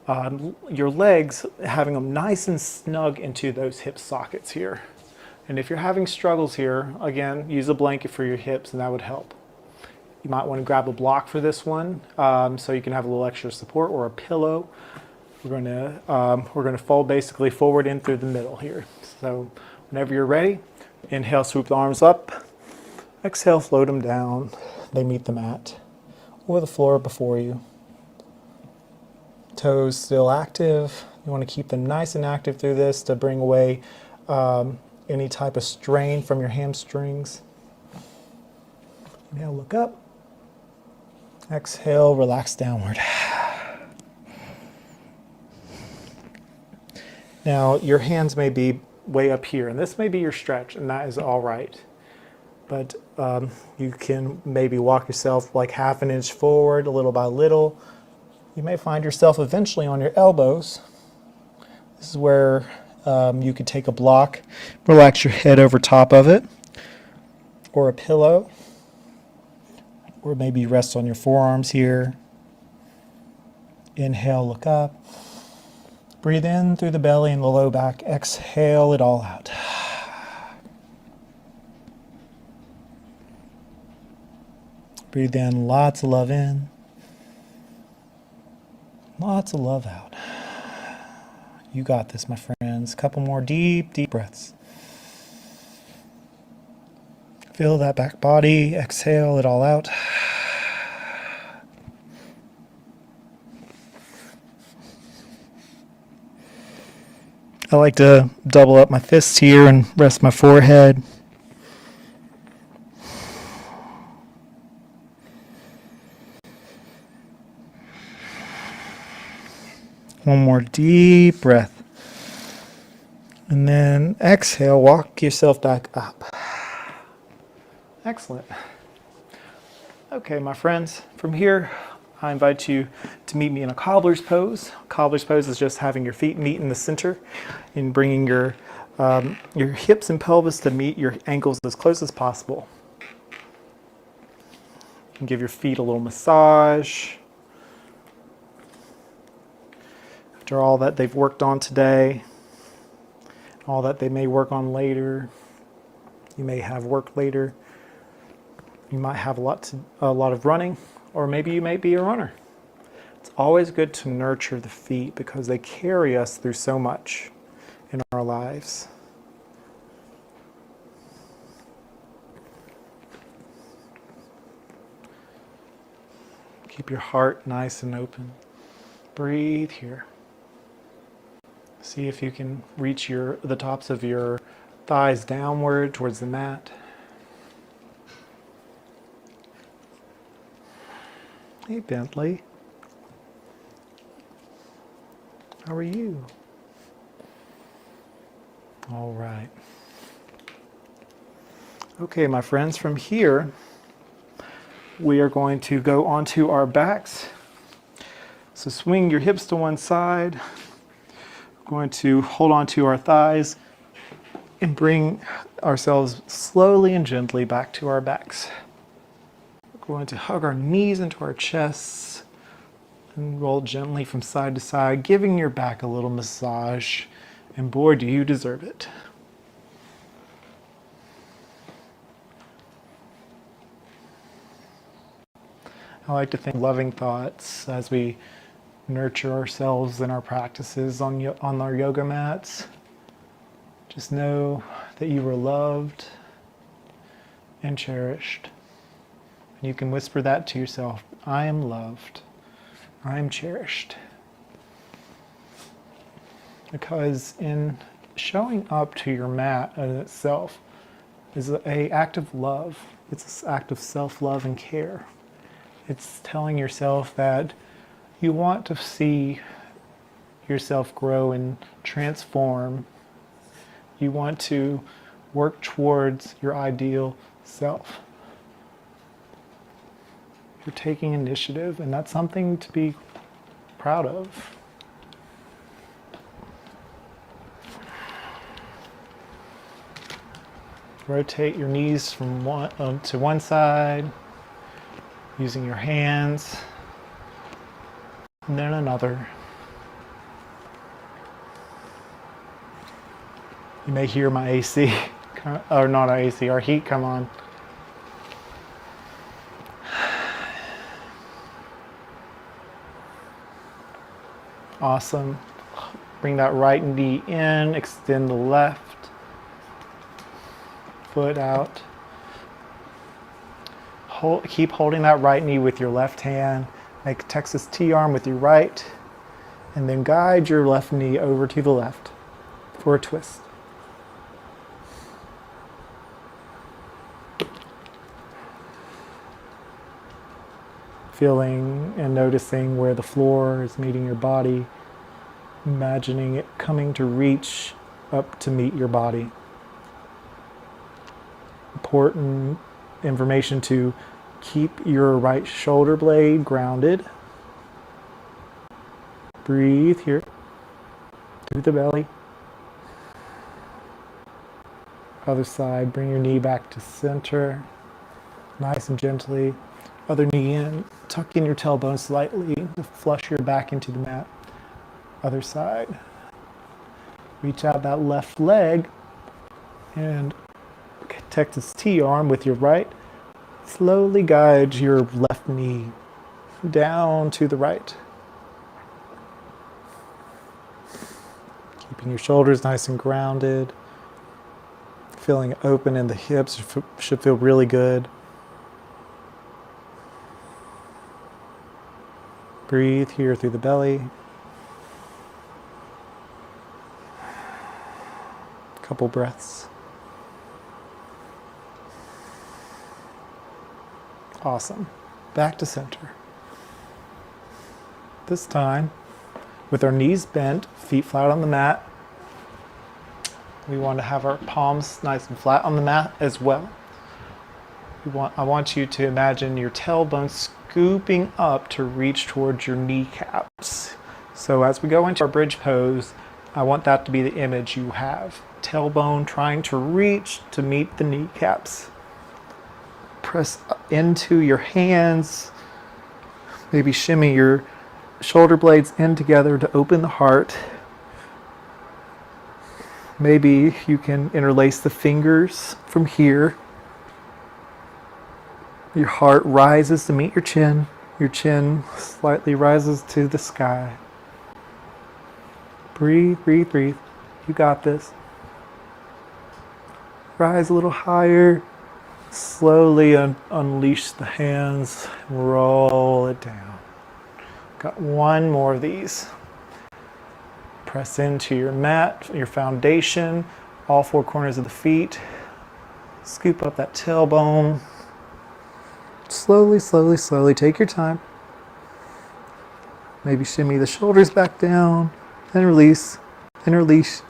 legs, having them nice and snug into those hip sockets here. And if you're having struggles here, again, use a blanket for your hips and that would help. You might want to grab a block for this one so you can have a little extra support, or a pillow. We're going to fold basically forward in through the middle here. So whenever you're ready, inhale, swoop the arms up. Exhale, float them down. They meet the mat or the floor before you. Toes still active. You want to keep them nice and active through this to bring away any type of strain from your hamstrings. Inhale, look up. Exhale, relax downward. Now, your hands may be way up here, and this may be your stretch, and that is all right. But you can maybe walk yourself like half an inch forward, little by little. You may find yourself eventually on your elbows. This is where you could take a block, relax your head over top of it, or a pillow, or maybe rest on your forearms here. Inhale, look up. Breathe in through the belly and the low back. Exhale it all out. Breathe in, lots of love in. Lots of love out. You got this, my friends. Couple more deep, deep breaths. Feel that back body. Exhale it all out. I like to double up my fists here and rest my forehead. One more deep breath. And then exhale, walk yourself back up. Excellent. Okay, my friends, from here, I invite you to meet me in a cobbler's pose. Cobbler's pose is just having your feet meet in the center and bringing your hips and pelvis to meet your ankles as close as possible. You can give your feet a little massage. After all that they've worked on today, all that they may work on later, you may have work later. You might have a lot of running, or maybe you may be a runner. It's always good to nurture the feet because they carry us through so much in our lives. Keep your heart nice and open. Breathe here. See if you can reach the tops of your thighs downward towards the mat. Hey, Bentley. How are you? All right. Okay, my friends, from here, we are going to go onto our backs. So swing your hips to one side. We're going to hold onto our thighs and bring ourselves slowly and gently back to our backs. We're going to hug our knees into our chests and roll gently from side to side, giving your back a little massage. And boy, do you deserve it. I like to think loving thoughts as we nurture ourselves in our practices on our yoga mats. Just know that you were loved and cherished. And you can whisper that to yourself. I am loved. I am cherished. Because in showing up to your mat in itself is an act of love. It's an act of self-love and care. It's telling yourself that you want to see yourself grow and transform. You want to work towards your ideal self. You're taking initiative, and that's something to be proud of. Rotate your knees from to one side, using your hands, and then another. You may hear my AC, or not our AC, our heat come on. Awesome. Bring that right knee in, extend the left foot out. Keep holding that right knee with your left hand. Make Texas T-arm with your right, and then guide your left knee over to the left for a twist. Feeling and noticing where the floor is meeting your body, imagining it coming to reach up to meet your body. Important information to keep your right shoulder blade grounded. Breathe here through the belly. Other side, bring your knee back to center, nice and gently. Other knee in, tuck in your tailbone slightly to flush your back into the mat. Other side. Reach out that left leg and Texas T-arm with your right. Slowly guide your left knee down to the right. Keeping your shoulders nice and grounded. Feeling open in the hips should feel really good. Breathe here through the belly. Couple breaths. Awesome. Back to center. This time, With our knees bent, feet flat on the mat. We want to have our palms nice and flat on the mat as well. I want you to imagine your tailbone scooping up to reach towards your kneecaps. So as we go into our bridge pose, I want that to be the image you have. Tailbone trying to reach to meet the kneecaps. Press into your hands. Maybe shimmy your shoulder blades in together to open the heart. Maybe you can interlace the fingers from here. Your heart rises to meet your chin. Your chin slightly rises to the sky. Breathe, breathe, breathe. You got this. Rise a little higher. Slowly unleash the hands. Roll it down. Got one more of these. Press into your mat, your foundation, all four corners of the feet. Scoop up that tailbone. Slowly, slowly, slowly, take your time. Maybe shimmy the shoulders back down, and release, interlace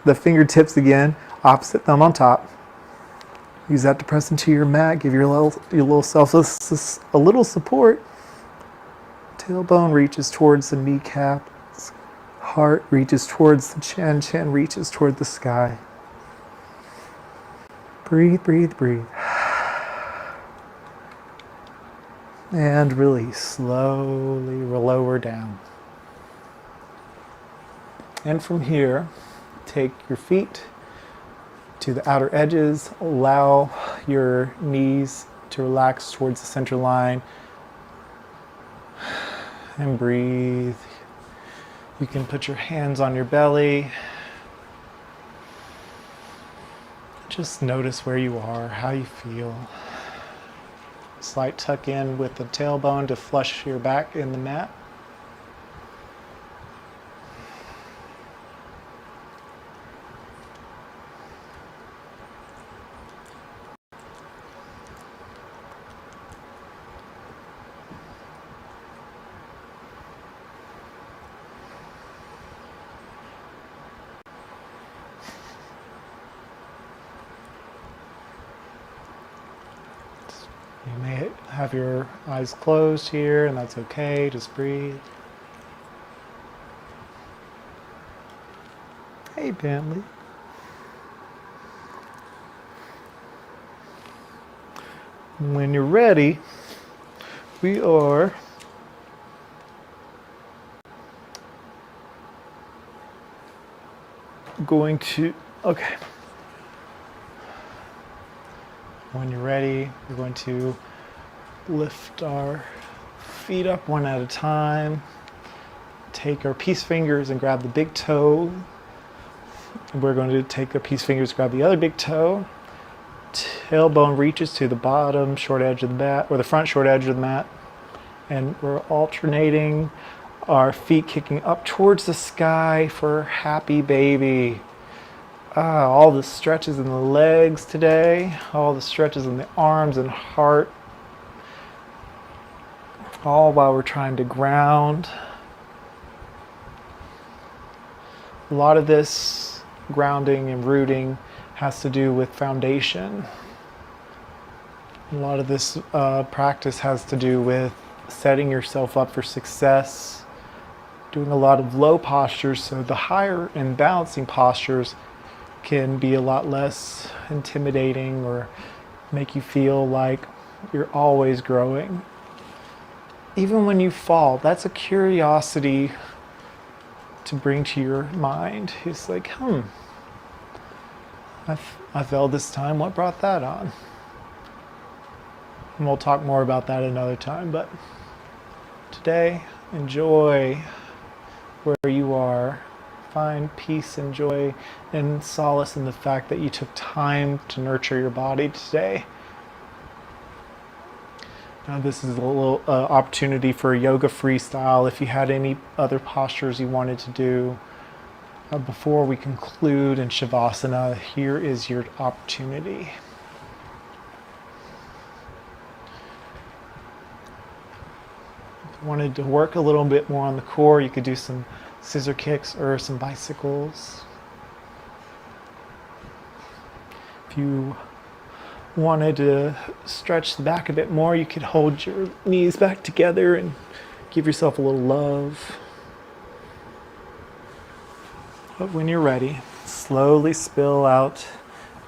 the fingertips again, opposite thumb on top. Use that to press into your mat, give your little self a little support. Tailbone reaches towards the kneecap. Heart reaches towards the chin. Chin reaches toward the sky. Breathe, breathe, breathe. And release. Slowly lower down. And from here, take your feet to the outer edges. Allow your knees to relax towards the center line. And breathe. You can put your hands on your belly. Just notice where you are, how you feel. Slight tuck in with the tailbone to flush your back in the mat. You may have your eyes closed here, and that's okay. Just breathe. Hey, Bentley. When you're ready, we are going to, okay. When you're ready, we're going to lift our feet up one at a time. Take our peace fingers and grab the big toe. We're going to take our peace fingers, grab the other big toe. Tailbone reaches to the bottom short edge of the mat, or the front short edge of the mat. And we're alternating our feet kicking up towards the sky for happy baby. All the stretches in the legs today, all the stretches in the arms and heart, all while we're trying to ground. A lot of this grounding and rooting has to do with foundation. A lot of this practice has to do with setting yourself up for success, doing a lot of low postures, so the higher and balancing postures can be a lot less intimidating or make you feel like you're always growing. Even when you fall, that's a curiosity to bring to your mind. It's like, I fell this time, what brought that on? And we'll talk more about that another time, but today, enjoy where you are. Find peace and joy and solace in the fact that you took time to nurture your body today. Now this is a little opportunity for a yoga freestyle. If you had any other postures you wanted to do before we conclude in Shavasana, here is your opportunity. wanted to work a little bit more on the core, you could do some scissor kicks or some bicycles. If you wanted to stretch the back a bit more, you could hold your knees back together and give yourself a little love. But when you're ready, slowly spill out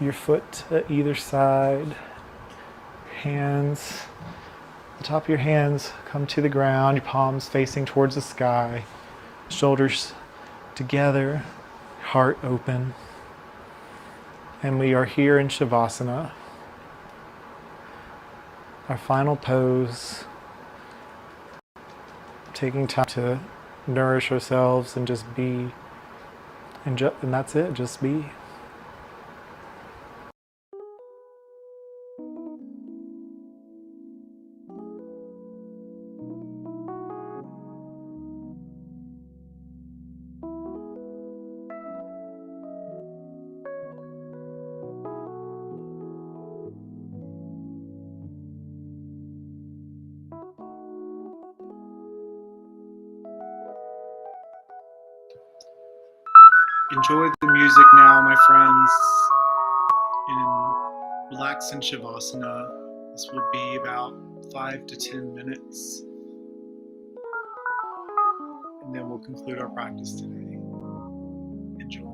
your foot to either side. Hands, the top of your hands come to the ground, your palms facing towards the sky, shoulders together, heart open. And we are here in Shavasana, our final pose, taking time to nourish ourselves and just be, and that's it, just be. Enjoy the music now, my friends, and relax in Shavasana. This will be about 5 to 10 minutes, and then we'll conclude our practice today. Enjoy.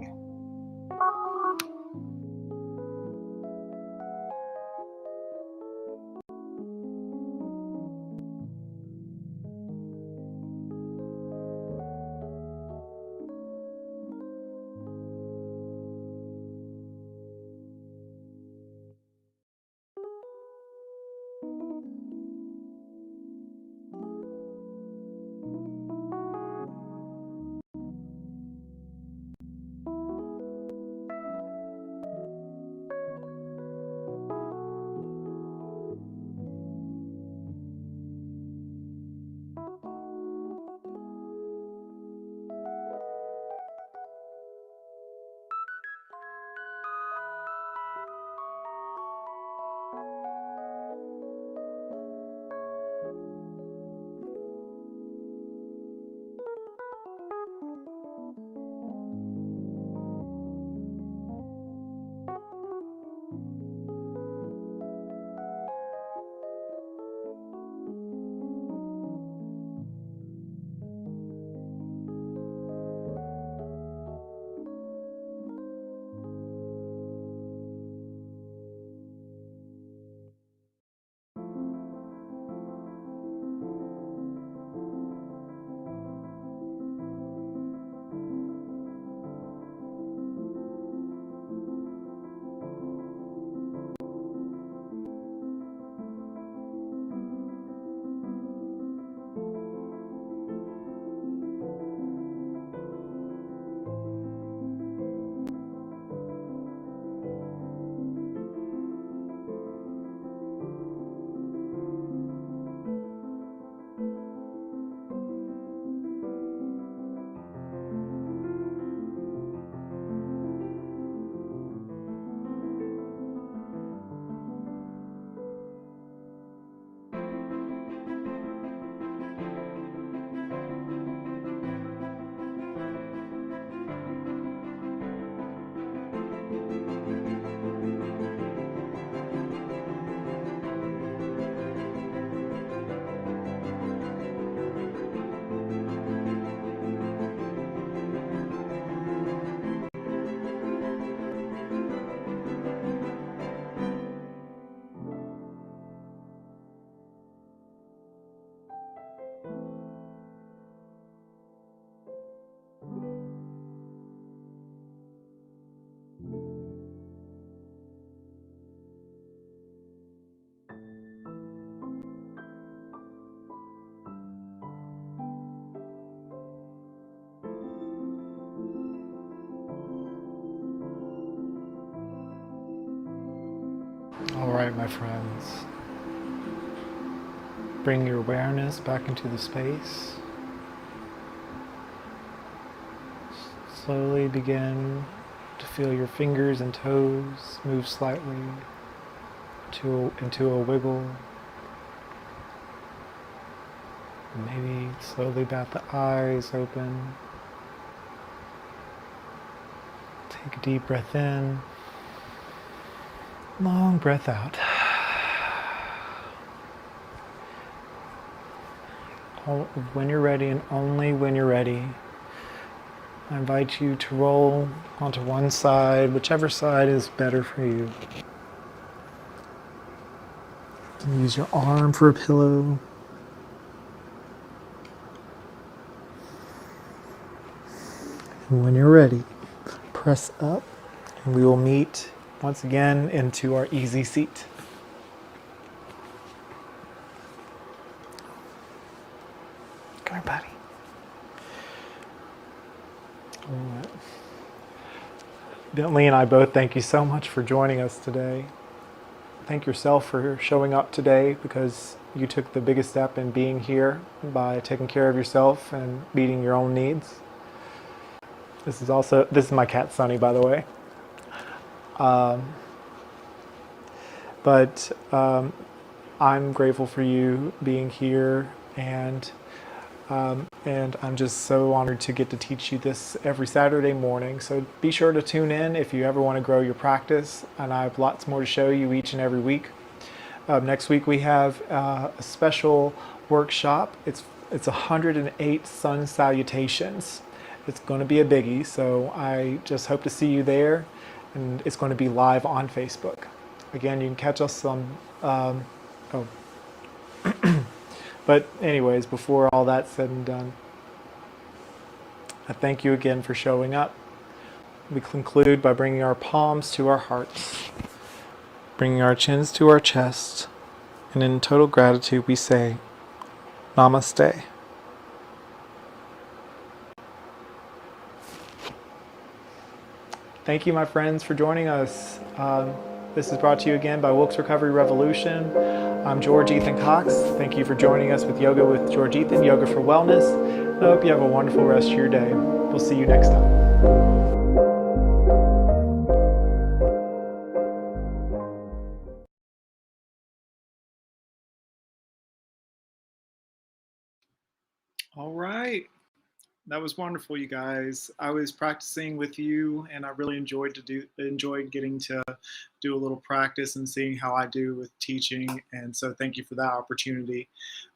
All right, my friends. Bring your awareness back into the space. Slowly begin to feel your fingers and toes move slightly into a wiggle. Maybe slowly bat the eyes open. Take a deep breath in. Long breath out. When you're ready, and only when you're ready, I invite you to roll onto one side, whichever side is better for you. Use your arm for a pillow. And when you're ready, press up, and we will meet once again into our easy seat. Come here, buddy. All right. Bentley and I both thank you so much for joining us today. Thank yourself for showing up today, because you took the biggest step in being here by taking care of yourself and meeting your own needs. This is my cat Sunny, by the way. But I'm grateful for you being here, and I'm just so honored to get to teach you this every Saturday morning. So be sure to tune in if you ever want to grow your practice, and I have lots more to show you each and every week. Next week we have a special workshop. It's 108 sun salutations. It's going to be a biggie, so I just hope to see you there, and it's going to be live on Facebook. Again, you can catch us on, but anyways, before all that's said and done, I thank you again for showing up. We conclude by bringing our palms to our hearts, bringing our chins to our chest, and in total gratitude we say, Namaste. Thank you, my friends, for joining us. This is brought to you again by Wilkes Recovery Revolution. I'm George Ethan Cox. Thank you for joining us with Yoga with George Ethan, Yoga for Wellness. I hope you have a wonderful rest of your day. We'll see you next time. All right. That was wonderful, you guys. I was practicing with you, and I really enjoyed getting to do a little practice and seeing how I do with teaching. And so, thank you for that opportunity.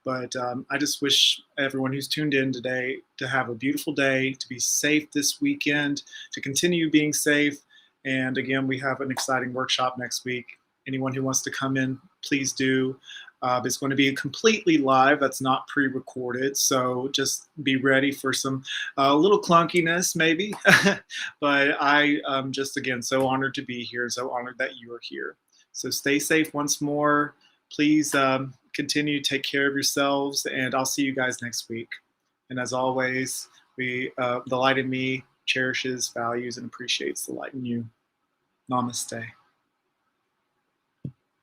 But I just wish everyone who's tuned in today to have a beautiful day, to be safe this weekend, to continue being safe. And again, we have an exciting workshop next week. Anyone who wants to come in, please do. It's going to be completely live. That's not pre-recorded, so just be ready for some little clunkiness, maybe. But I am just, again, so honored to be here, so honored that you are here. So stay safe once more. Please continue to take care of yourselves, and I'll see you guys next week. And as always, the light in me cherishes, values, and appreciates the light in you. Namaste.